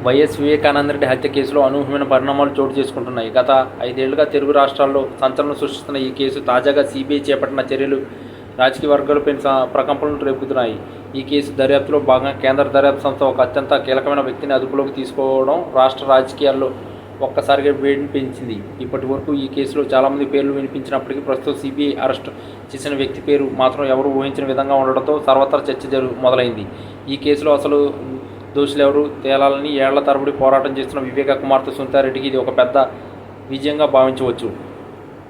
YS Vivekananda Reddy హత్య కేసులో అనూహ్యమైన పరిణామాలు చోటు చేసుకుంటున్నాయి. గత 5 ఏళ్లుగా తెలుగు రాష్ట్రాల్లో సంచలనం సృష్టిస్తున్న ఈ కేసు తాజాగా సీబీఐ చేపట్టిన చర్యలు రాజకీయ వర్గాలపై ప్రకంపనలు రేపుతున్నాయి. ఈ కేసు దర్యాప్తులో భాగంగా కేంద్ర దర్యాప్తు సంస్థ ఒక అత్యంత కీలకమైన వ్యక్తిని అదుపులోకి తీసుకోవడం రాష్ట్ర రాజకీయాల్లో ఒక్కసారిగా వేడిని పెంచింది. ఇప్పటి వరకు ఈ కేసులో చాలామంది పేర్లు వినిపించినప్పటికీ ప్రస్తుతం సీబీఐ అరెస్టు చేసిన వ్యక్తి పేరు మాత్రం ఎవరూ ఊహించిన విధంగా ఉండడంతో సర్వత్రా చర్చ మొదలైంది. ఈ కేసులో అసలు దోషులెవరూ తేలాలని ఏళ్ల తరబడి పోరాటం చేస్తున్న వివేక కుమార్తె సునీతారెడ్డికి ఇది ఒక పెద్ద విజయంగా భావించవచ్చు.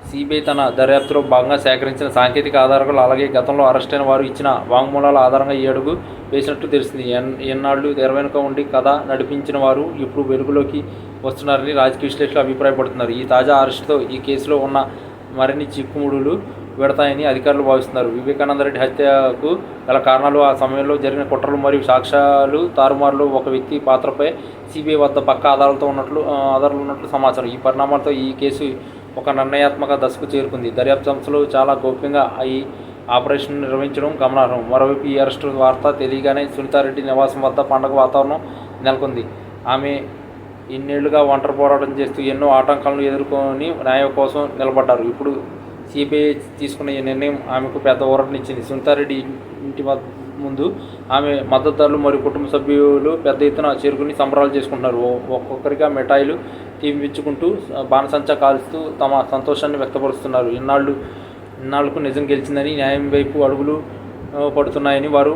సీబీఐ తన దర్యాప్తులో భాగంగా సేకరించిన సాంకేతిక ఆధారాలు, అలాగే గతంలో అరెస్టైన వారు ఇచ్చిన వాంగ్మూలాల ఆధారంగా ఈ అడుగు వేసినట్టు తెలిసింది. ఎన్నాళ్ళు తెర వెనుక ఉండి కథ నడిపించిన వారు ఇప్పుడు వెలుగులోకి వస్తున్నారని రాజకీయ విశ్లేషకులు అభిప్రాయపడుతున్నారు. ఈ తాజా అరెస్టుతో ఈ కేసులో ఉన్న మరిన్ని చిక్కుముడులు పెడతాయని అధికారులు భావిస్తున్నారు. వివేకానందరెడ్డి హత్యకు గల కారణాలు, ఆ సమయంలో జరిగిన కుట్రలు మరియు సాక్ష్యాలు తారుమారులో ఒక వ్యక్తి పాత్రపై సీబీఐ వద్ద పక్కా ఆధారాలు ఉన్నట్లు సమాచారం. ఈ పరిణామాలతో ఈ కేసు ఒక నిర్ణయాత్మక దశకు చేరుకుంది. దర్యాప్తు సంస్థలు చాలా గోప్యంగా ఈ ఆపరేషన్ నిర్వహించడం గమనార్హం. మరోవైపు ఈ అరెస్టు వార్త తెలియగానే సునీతారెడ్డి నివాసం వద్ద పండగ వాతావరణం నెలకొంది. ఆమె ఇన్నేళ్లుగా ఒంటరి పోరాటం చేస్తూ ఎన్నో ఆటంకాలను ఎదుర్కొని న్యాయం కోసం నిలబడ్డారు. ఇప్పుడు సీబీఐ తీసుకున్న ఈ నిర్ణయం ఆమెకు పెద్ద ఊరటనిచ్చింది. సునీతారెడ్డి ఇంటి ముందు ఆమె మద్దతుదారులు మరియు కుటుంబ సభ్యులు పెద్ద ఎత్తున చేరుకుని సంబరాలు చేసుకుంటున్నారు. ఒక్కొక్కరిగా మిఠాయిలు తీపిచ్చుకుంటూ బాణసంచా కాల్స్తూ తమ సంతోషాన్ని వ్యక్తపరుస్తున్నారు. ఇన్నాళ్లకు నిజం గెలిచిందని, న్యాయం వైపు అడుగులు పడుతున్నాయని వారు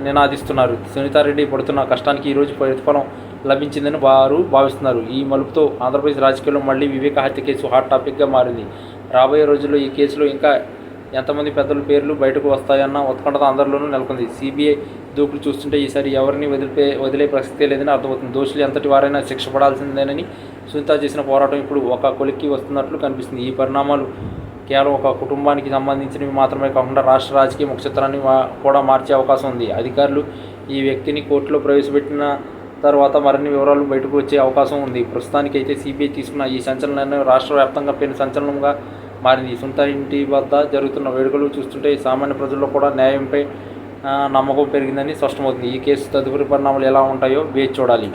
నినాదిస్తున్నారు. సునీతారెడ్డి పడుతున్న కష్టానికి ఈరోజు ప్రతిఫలం లభించిందని వారు భావిస్తున్నారు. ఈ మలుపుతో ఆంధ్రప్రదేశ్ రాజకీయాల్లో మళ్లీ వివేక హత్య కేసు హాట్ టాపిక్గా మారింది. రాబోయే రోజుల్లో ఈ కేసులో ఇంకా ఎంతమంది పెద్దల పేర్లు బయటకు వస్తాయన్న ఉత్కంఠత అందరిలోనూ నెలకొంది. సీబీఐ దూకుడు చూస్తుంటే ఈసారి ఎవరిని వదిలే ప్రసక్తే లేదని అర్థమవుతుంది. దోషులు ఎంతటి వారైనా శిక్ష పడాల్సిందేనని సునీత చేసిన పోరాటం ఇప్పుడు ఒక కొలిక్కి వస్తున్నట్లు కనిపిస్తుంది. ఈ పరిణామాలు కేవలం ఒక కుటుంబానికి సంబంధించినవి మాత్రమే కాకుండా రాష్ట్ర రాజకీయ ముఖచిత్రాన్ని కూడా మార్చే అవకాశం ఉంది. అధికారులు ఈ వ్యక్తిని కోర్టులో ప్రవేశపెట్టిన తర్వాత మరిన్ని వివరాలు బయటకు వచ్చే అవకాశం ఉంది. ప్రస్తుతానికైతే సీబీఐ తీసుకున్న ఈ సంచలన నిర్ణయం రాష్ట్ర వ్యాప్తంగా పెను సంచలనంగా మారింది. సునీత ఇంటి వద్ద జరుగుతున్న వేడుకలు చూస్తుంటే సామాన్య ప్రజల్లో కూడా న్యాయంపై నమ్మకం పెరిగిందని స్పష్టమవుతుంది. ఈ కేసు తదుపరి పరిణామాలు ఎలా ఉంటాయో వేచి చూడాలి.